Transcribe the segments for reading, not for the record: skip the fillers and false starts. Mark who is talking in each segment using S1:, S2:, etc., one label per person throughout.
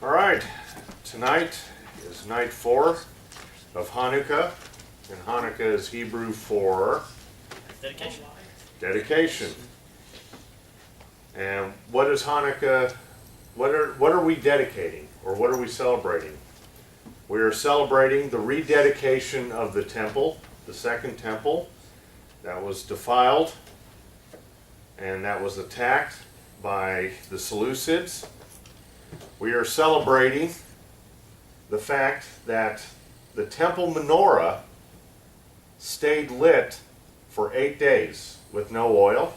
S1: All right, tonight is night 4 of Hanukkah, and Hanukkah is Hebrew for
S2: Dedication.
S1: dedication. And what is Hanukkah? What are we dedicating, or what are we celebrating? We are celebrating the rededication of the temple, the second temple that was defiled and that was attacked by the Seleucids. We are celebrating the fact that the temple menorah stayed lit for 8 days with no oil.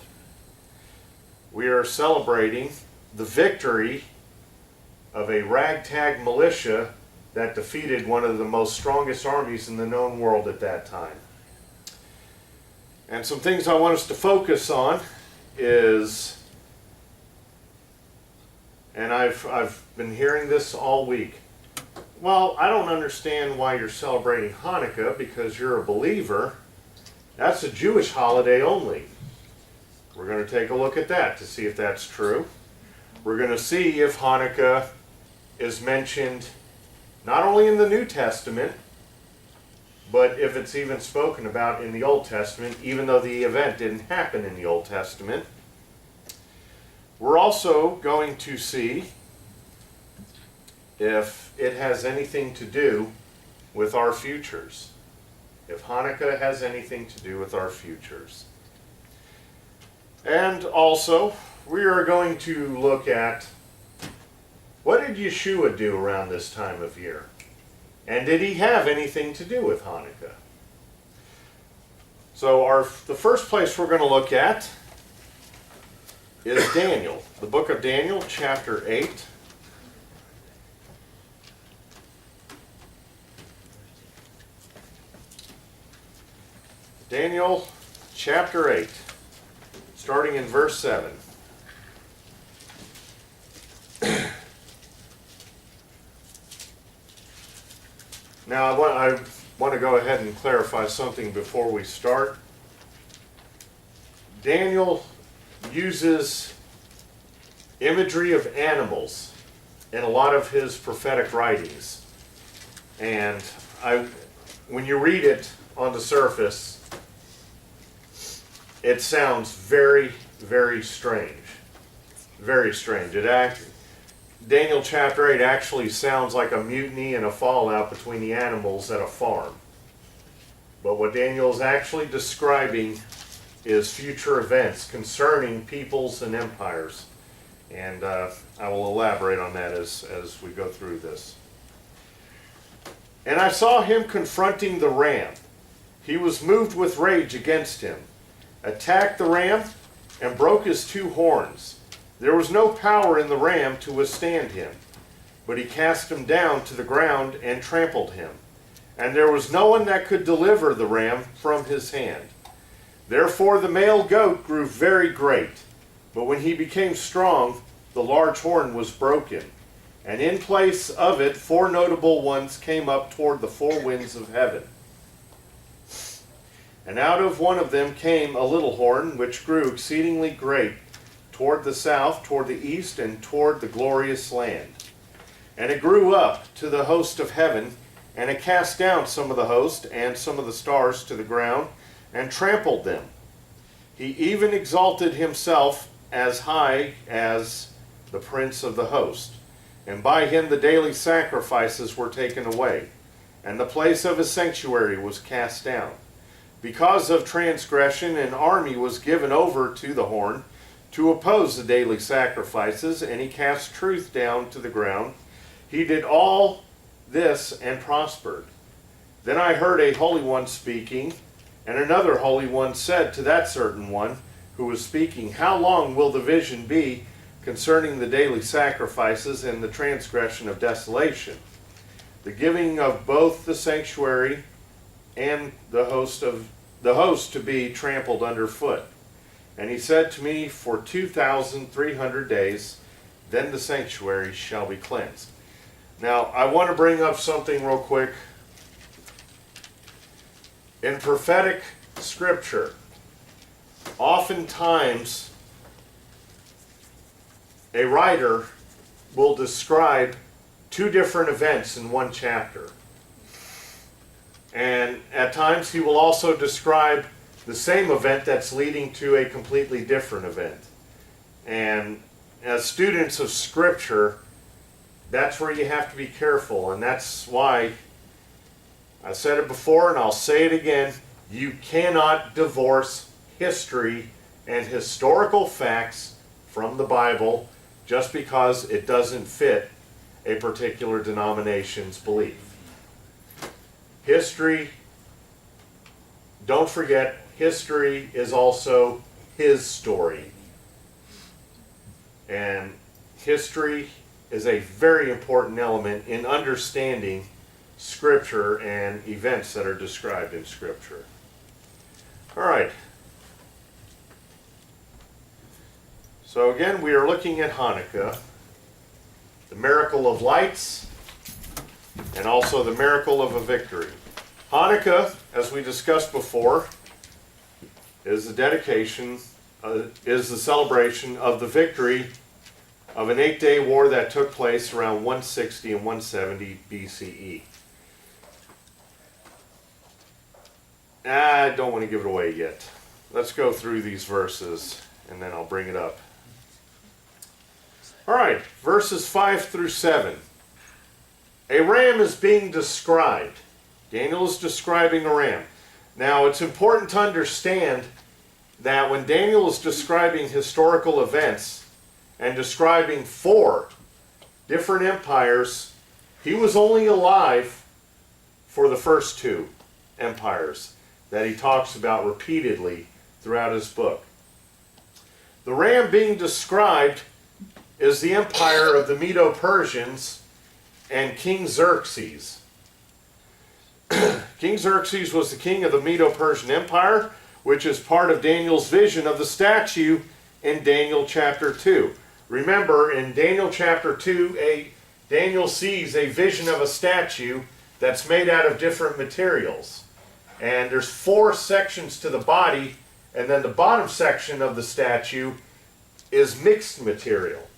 S1: We are celebrating the victory of a ragtag militia that defeated one of the most strongest armies in the known world at that time. And some things I want us to focus on is, and I've been hearing this all week, well, I don't understand why you're celebrating Hanukkah because you're a believer. That's a Jewish holiday only. We're going to take a look at that to see if that's true. We're going to see if Hanukkah is mentioned not only in the New Testament, but if it's even spoken about in the Old Testament, even though the event didn't happen in the Old Testament. We're also going to see if it has anything to do with our futures. If Hanukkah has anything to do with our futures. And also, we are going to look at what did Yeshua do around this time of year? And did he have anything to do with Hanukkah? So the first place we're going to look at is Daniel. The book of Daniel, chapter 8. Daniel, chapter 8, starting in verse 7. Now, I want to go ahead and clarify something before we start. Daniel uses imagery of animals in a lot of his prophetic writings. And when you read it on the surface, it sounds very, very strange. Very strange. Daniel chapter 8 actually sounds like a mutiny and a fallout between the animals at a farm. But what Daniel is actually describing is future events concerning peoples and empires. And I will elaborate on that as we go through this. And I saw him confronting the ram. He was moved with rage against him, attacked the ram, and broke his 2 horns. There was no power in the ram to withstand him, but he cast him down to the ground and trampled him. And there was no one that could deliver the ram from his hand. Therefore the male goat grew very great, but when he became strong, the large horn was broken. And in place of it 4 notable ones came up toward the 4 winds of heaven. And out of one of them came a little horn, which grew exceedingly great, toward the south, toward the east, and toward the glorious land. And it grew up to the host of heaven, and it cast down some of the host and some of the stars to the ground, and trampled them. He even exalted himself as high as the prince of the host. And by him the daily sacrifices were taken away, and the place of his sanctuary was cast down. Because of transgression, an army was given over to the horn, to oppose the daily sacrifices, and he cast truth down to the ground. He did all this and prospered. Then I heard a holy one speaking, and another holy one said to that certain one who was speaking, How long will the vision be concerning the daily sacrifices and the transgression of desolation, the giving of both the sanctuary and the host to be trampled underfoot? And he said to me, For 2,300 days, then the sanctuary shall be cleansed. Now, I want to bring up something real quick. In prophetic scripture, oftentimes a writer will describe two different events in one chapter. And at times he will also describe the same event that's leading to a completely different event. And as students of Scripture, that's where you have to be careful. And that's why I said it before and I'll say it again. You cannot divorce history and historical facts from the Bible just because it doesn't fit a particular denomination's belief. History, don't forget, history is also his story. And history is a very important element in understanding Scripture and events that are described in Scripture. All right. So again, we are looking at Hanukkah, the miracle of lights, and also the miracle of a victory. Hanukkah, as we discussed before, is the dedication, is the celebration of the victory of an 8-day war that took place around 160 and 170 BCE. I don't want to give it away yet. Let's go through these verses and then I'll bring it up. All right, verses 5 through 7. A ram is being described. Daniel is describing a ram. Now, it's important to understand that when Daniel is describing historical events and describing 4 different empires, he was only alive for the first 2 empires that he talks about repeatedly throughout his book. The ram being described is the empire of the Medo-Persians and King Xerxes. King Xerxes was the king of the Medo-Persian Empire, which is part of Daniel's vision of the statue in Daniel chapter 2. Remember, in Daniel chapter 2, Daniel sees a vision of a statue that's made out of different materials. And there's 4 sections to the body, and then the bottom section of the statue is mixed material.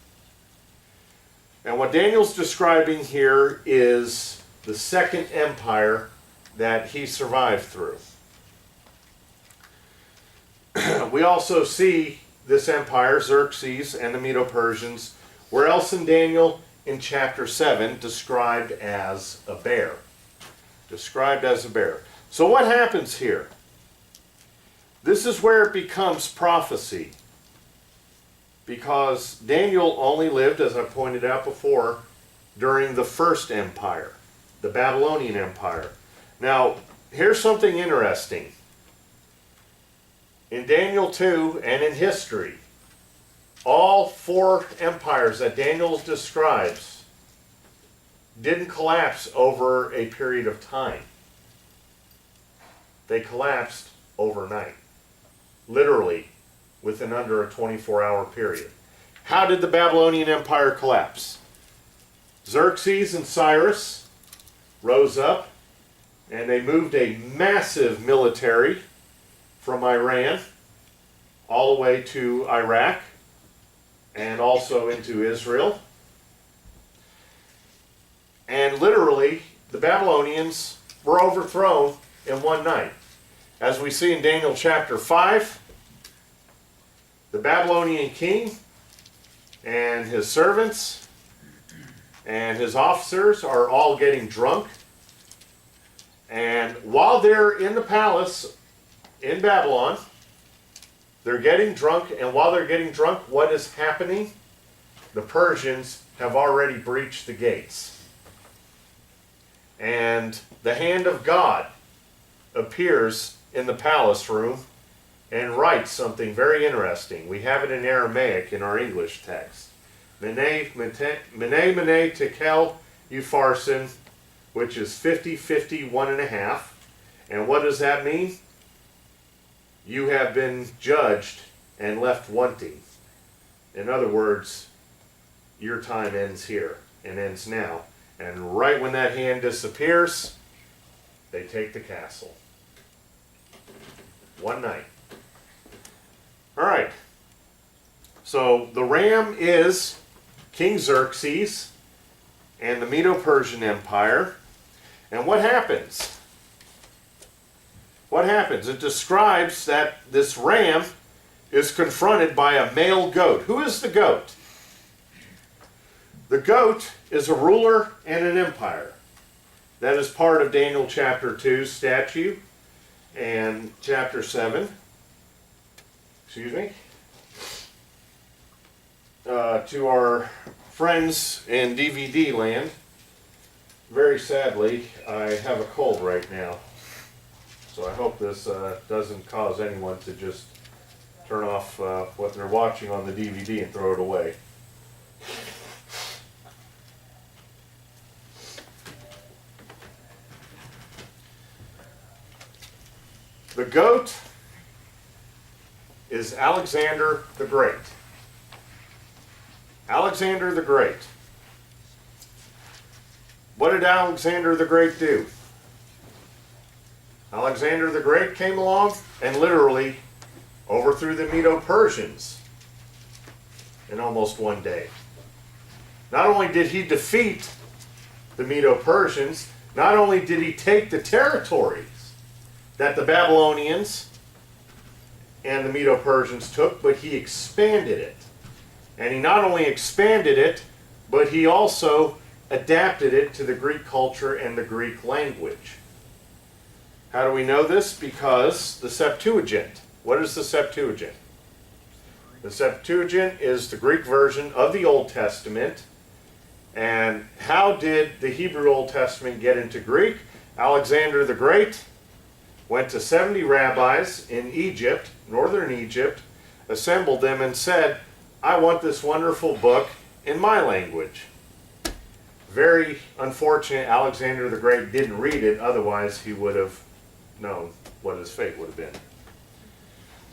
S1: And what Daniel's describing here is the second empire that he survived through. We also see this empire, Xerxes and the Medo-Persians, where else in Daniel? In chapter 7, described as a bear. Described as a bear. So what happens here? This is where it becomes prophecy. Because Daniel only lived, as I pointed out before, during the first empire, the Babylonian Empire. Now, here's something interesting. In Daniel 2 and in history, all 4 empires that Daniel describes didn't collapse over a period of time. They collapsed overnight, literally within under a 24-hour period. How did the Babylonian Empire collapse? Xerxes and Cyrus rose up and they moved a massive military from Iran all the way to Iraq and also into Israel. And literally, the Babylonians were overthrown in one night. As we see in Daniel chapter 5, the Babylonian king and his servants and his officers are all getting drunk. And while they're in the palace in Babylon, they're getting drunk. And while they're getting drunk, what is happening? The Persians have already breached the gates. And the hand of God appears in the palace room and writes something very interesting. We have it in Aramaic in our English text. Mene, tekel, upharsin, which is 50, 50, 1.5. And what does that mean? You have been judged and left wanting. In other words, your time ends here and ends now. And right when that hand disappears, they take the castle. One night. All right. So the ram is King Xerxes. and the Medo-Persian Empire. And what happens? What happens? It describes that this ram is confronted by a male goat. Who is the goat? The goat is a ruler and an empire. That is part of Daniel chapter 2 statue and chapter 7. Excuse me. To our friends in DVD land, very sadly, I have a cold right now. So I hope this doesn't cause anyone to just turn off what they're watching on the DVD and throw it away. The goat is Alexander the Great. Alexander the Great. What did Alexander the Great do? Alexander the Great came along and literally overthrew the Medo-Persians in almost one day. Not only did he defeat the Medo-Persians, not only did he take the territories that the Babylonians and the Medo-Persians took, but he expanded it. And he not only expanded it, but he also adapted it to the Greek culture and the Greek language. How do we know this? Because the Septuagint. What is the Septuagint? The Septuagint is the Greek version of the Old Testament. And how did the Hebrew Old Testament get into Greek? Alexander the Great went to 70 rabbis in Egypt, northern Egypt, assembled them and said, I want this wonderful book in my language. Very unfortunate, Alexander the Great didn't read it, otherwise he would have known what his fate would have been.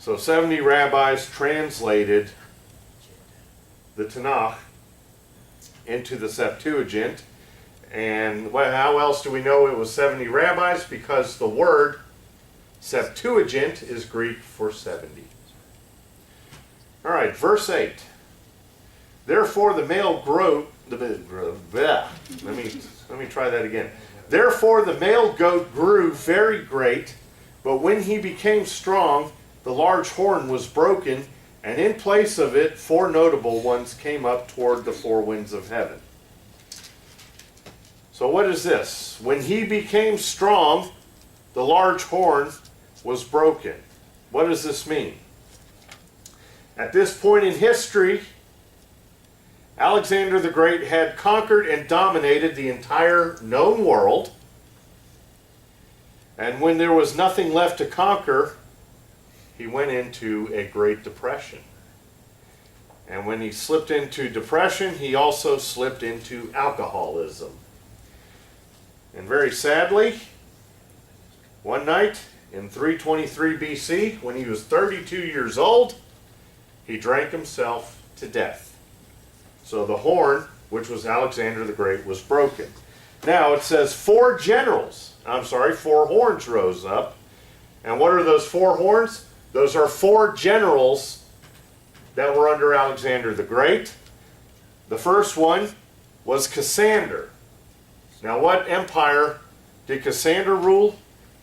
S1: So 70 rabbis translated the Tanakh into the Septuagint. And how else do we know it was 70 rabbis? Because the word Septuagint is Greek for 70. All right, verse 8. Therefore the male goat, let me try that again. Therefore the male goat grew very great, but when he became strong, the large horn was broken, and in place of it 4 notable ones came up toward the 4 winds of heaven. So what is this? When he became strong, the large horn was broken. What does this mean? At this point in history, Alexander the Great had conquered and dominated the entire known world. And when there was nothing left to conquer, he went into a Great Depression. And when he slipped into depression, he also slipped into alcoholism. And very sadly, one night in 323 BC, when he was 32 years old, he drank himself to death. So the horn, which was Alexander the Great, was broken. Now it says 4 horns rose up. And what are those 4 horns? Those are 4 generals that were under Alexander the Great. The first one was Cassander. Now what empire did Cassander rule?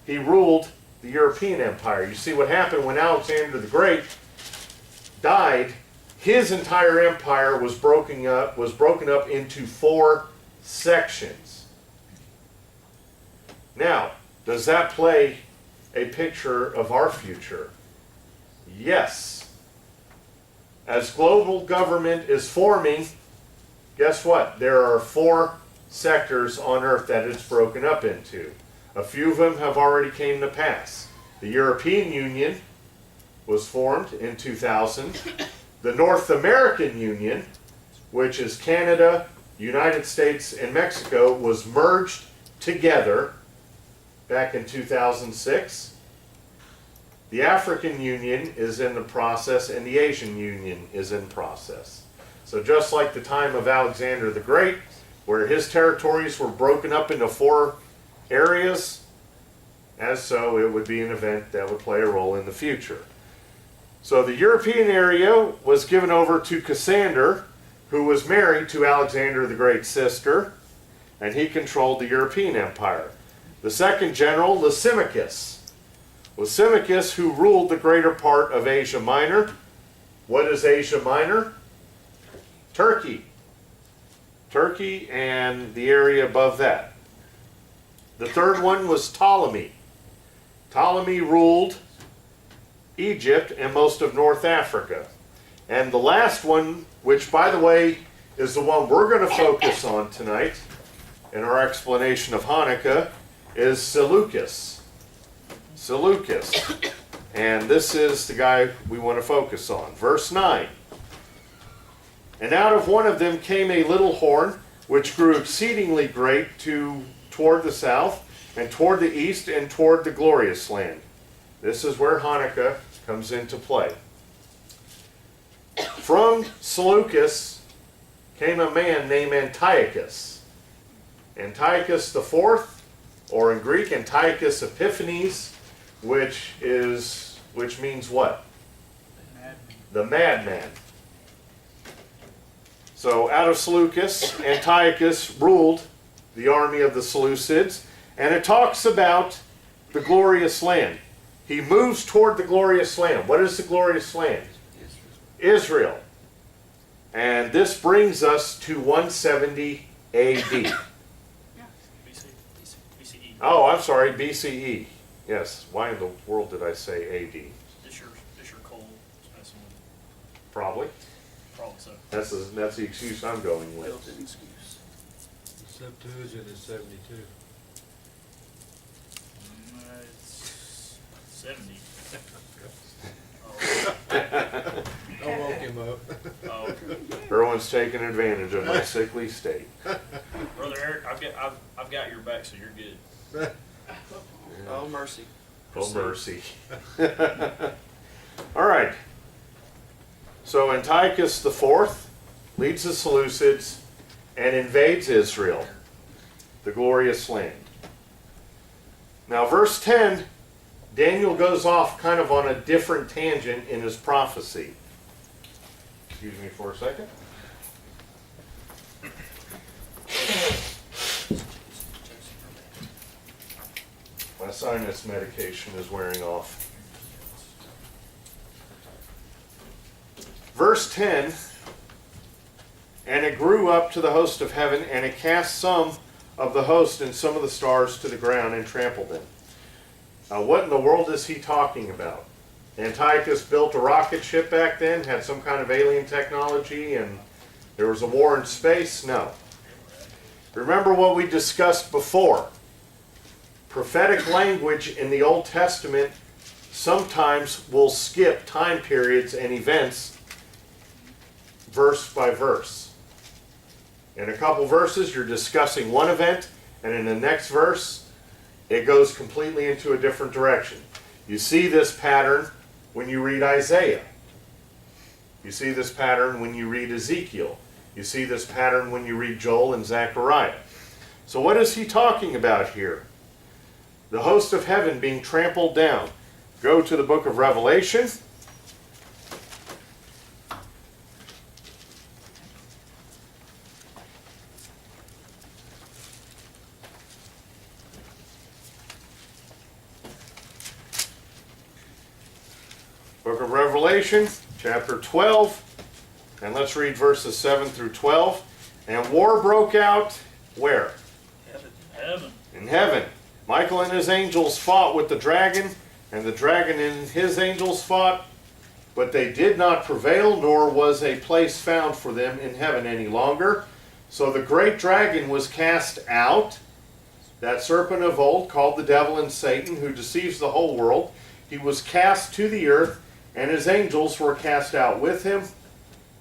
S1: He ruled the European Empire. You see what happened when Alexander the Great died, his entire empire was broken up into 4 sections. Now, does that play a picture of our future? Yes. As global government is forming, guess what? There are 4 sectors on earth that it's broken up into. A few of them have already came to pass. The European Union was formed in 2000. The North American Union, which is Canada, United States, and Mexico, was merged together back in 2006. The African Union is in the process, and the Asian Union is in process. So just like the time of Alexander the Great, where his territories were broken up into 4 areas, as so it would be an event that would play a role in the future. So the European area was given over to Cassander, who was married to Alexander the Great's sister. and he controlled the European Empire. The second general, Lysimachus. Lysimachus, who ruled the greater part of Asia Minor. What is Asia Minor? Turkey. Turkey and the area above that. The third one was Ptolemy. Ptolemy ruled Egypt and most of North Africa. And the last one, which by the way is the one we're going to focus on tonight in our explanation of Hanukkah, is Seleucus. Seleucus. And this is the guy we want to focus on. Verse 9. And out of one of them came a little horn, which grew exceedingly great toward the south, and toward the east, and toward the glorious land. This is where Hanukkah comes into play. From Seleucus came a man named Antiochus. Antiochus the fourth, or in Greek, Antiochus Epiphanes, which means what? The madman. So out of Seleucus, Antiochus ruled the army of the Seleucids, and it talks about the glorious land. He moves toward the glorious land. What is the glorious land? Israel. And this brings us to 170 AD.
S2: BCE.
S1: Oh, I'm sorry, BCE. Yes. Why in the world did I say AD?
S2: This year cold.
S1: Probably.
S2: Probably so.
S1: That's the excuse I'm going with.
S3: Built-in excuse.
S4: Septuagint is 72.
S2: It's 70.
S4: Don't woke him up.
S2: Oh, okay.
S1: Everyone's taking advantage of my sickly state.
S2: Brother Eric, I've got your back, so you're good.
S3: Oh, mercy.
S1: Oh, mercy. All right. So Antiochus IV leads the Seleucids and invades Israel, the glorious land. Now, verse 10, Daniel goes off kind of on a different tangent in his prophecy. Excuse me for a second. My sinus medication is wearing off. Verse 10, and it grew up to the host of heaven, and it cast some of the host and some of the stars to the ground and trampled them. Now, what in the world is he talking about? Antiochus built a rocket ship back then, had some kind of alien technology, and there was a war in space? No. Remember what we discussed before. Prophetic language in the Old Testament sometimes will skip time periods and events verse by verse. In a couple verses, you're discussing one event, and in the next verse, it goes completely into a different direction. You see this pattern when you read Isaiah. You see this pattern when you read Ezekiel. You see this pattern when you read Joel and Zechariah. So what is he talking about here? The host of heaven being trampled down. Go to the book of Revelation. Book of Revelation, chapter 12, and let's read verses 7 through 12. And war broke out where?
S2: Heaven.
S1: In heaven. Michael and his angels fought with the dragon, and the dragon and his angels fought, but they did not prevail, nor was a place found for them in heaven any longer. So the great dragon was cast out, that serpent of old, called the devil and Satan, who deceives the whole world. He was cast to the earth, and his angels were cast out with him.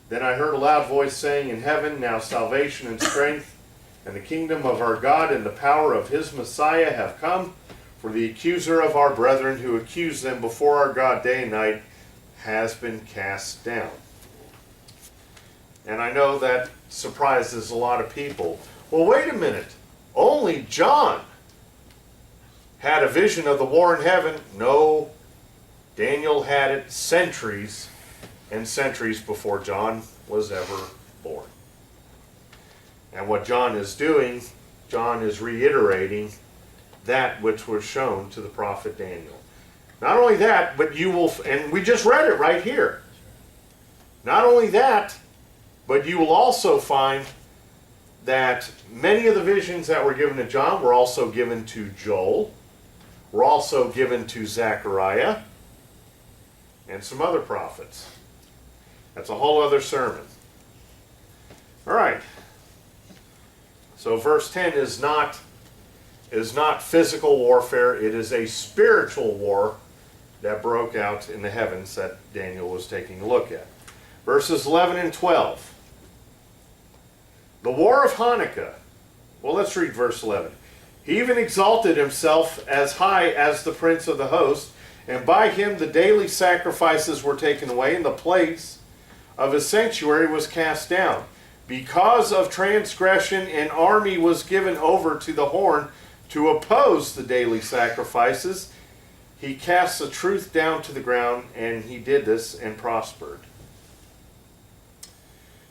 S1: Then I heard a loud voice saying in heaven, now salvation and strength, and the kingdom of our God and the power of his Messiah have come. For the accuser of our brethren who accused them before our God day and night has been cast down. And I know that surprises a lot of people. Well, wait a minute. Only John had a vision of the war in heaven. No, Daniel had it centuries and centuries before John was ever born. And what John is doing John is reiterating that which was shown to the prophet Daniel. Not only that, but you will, and we just read it right here. Not only that, but you will also find that many of the visions that were given to John were also given to Joel, were also given to Zechariah, and some other prophets. That's a whole other sermon. All right. So verse 10 is not physical warfare. It is a spiritual war that broke out in the heavens that Daniel was taking a look at. Verses 11 and 12. The war of Hanukkah. Well, let's read verse 11. He even exalted himself as high as the prince of the host, and by him the daily sacrifices were taken away, and the place of his sanctuary was cast down. Because of transgression, an army was given over to the horn to oppose the daily sacrifices. He cast the truth down to the ground, and he did this and prospered.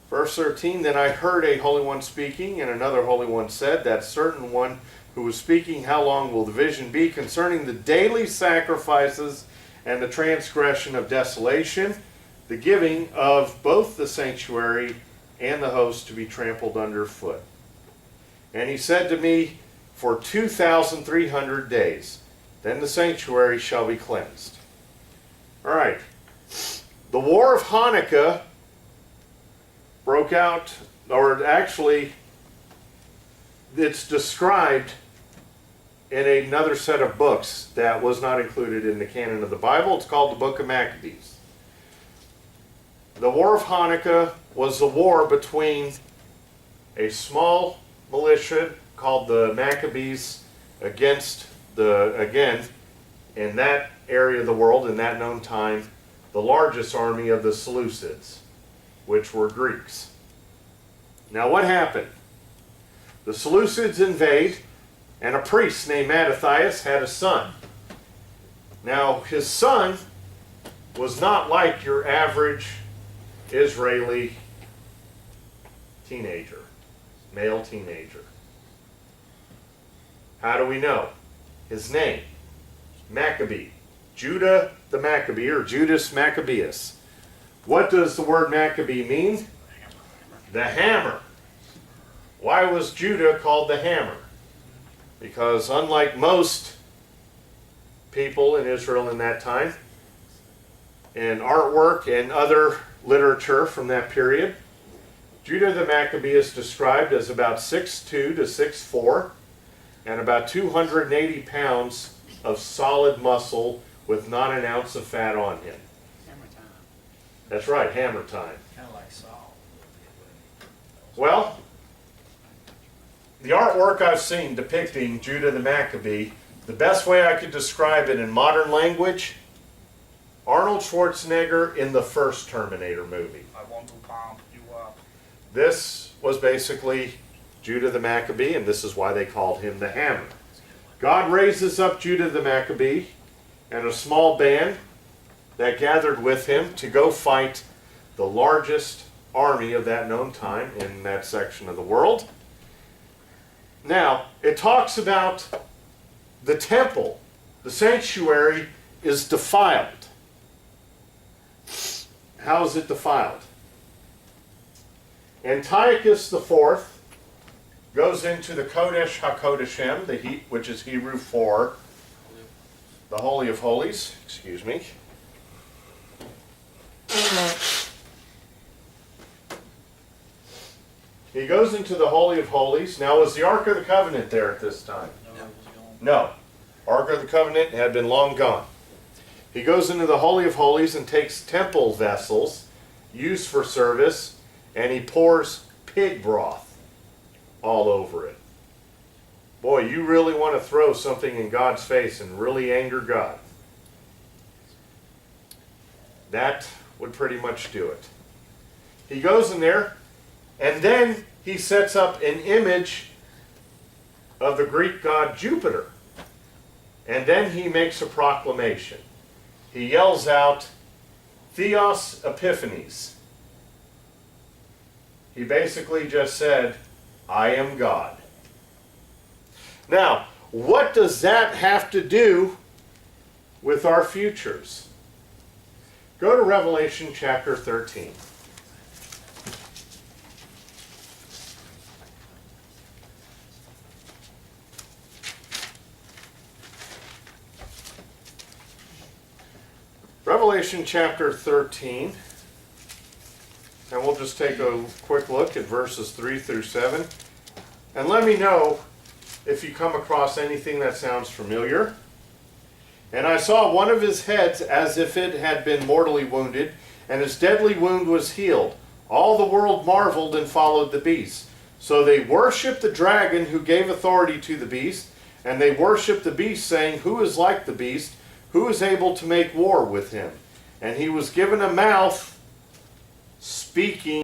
S1: Verse 13, then I heard a holy one speaking, and another holy one said, that certain one who was speaking, how long will the vision be concerning the daily sacrifices and the transgression of desolation, the giving of both the sanctuary and the host to be trampled underfoot? And he said to me, for 2,300 days, then the sanctuary shall be cleansed. All right. The war of Hanukkah broke out, or actually, it's described in another set of books that was not included in the canon of the Bible. It's called the Book of Maccabees. The war of Hanukkah was the war between a small militia called the Maccabees against again, in that area of the world, in that known time, the largest army of the Seleucids, which were Greeks. Now what happened? The Seleucids invade, and a priest named Mattathias had a son. Now his son was not like your average Israeli teenager, male teenager. How do we know? His name, Maccabee, Judah the Maccabee, or Judas Maccabeus. What does the word Maccabee mean? The hammer. Why was Judah called the hammer? Because unlike most people in Israel in that time, in artwork and other literature from that period, Judah the Maccabee is described as about 6'2 to 6'4 and about 280 pounds of solid muscle with not an ounce of fat on him.
S3: Hammer time.
S1: That's right, hammer time.
S3: Kind of like Saul.
S1: Well, the artwork I've seen depicting Judah the Maccabee, the best way I could describe it in modern language, Arnold Schwarzenegger in the first Terminator movie.
S2: I want to pump you up.
S1: This was basically Judah the Maccabee, and this is why they called him the Hammer. God raises up Judah the Maccabee and a small band that gathered with him to go fight the largest army of that known time in that section of the world. Now, it talks about the temple, the sanctuary, is defiled. How is it defiled? Antiochus IV goes into the Kodesh HaKodeshim, which is Hebrew for the Holy of Holies. Excuse me. He goes into the Holy of Holies. Now, was the Ark of the Covenant there at this time? No. Ark of the Covenant had been long gone. He goes into the Holy of Holies and takes temple vessels used for service, and he pours pig broth all over it. Boy, you really want to throw something in God's face and really anger God. That would pretty much do it. He goes in there, and then he sets up an image of the Greek god Jupiter. And then he makes a proclamation. He yells out, Theos Epiphanes. He basically just said, I am God. Now, what does that have to do with our futures? Go to Revelation chapter 13. Revelation chapter 13, and we'll just take a quick look at verses 3 through 7. And let me know if you come across anything that sounds familiar. And I saw one of his heads as if it had been mortally wounded, and his deadly wound was healed. All the world marveled and followed the beast. So they worshipped the dragon who gave authority to the beast, and they worshipped the beast, saying, "Who is like the beast? Who is able to make war with him?" And he was given a mouth speaking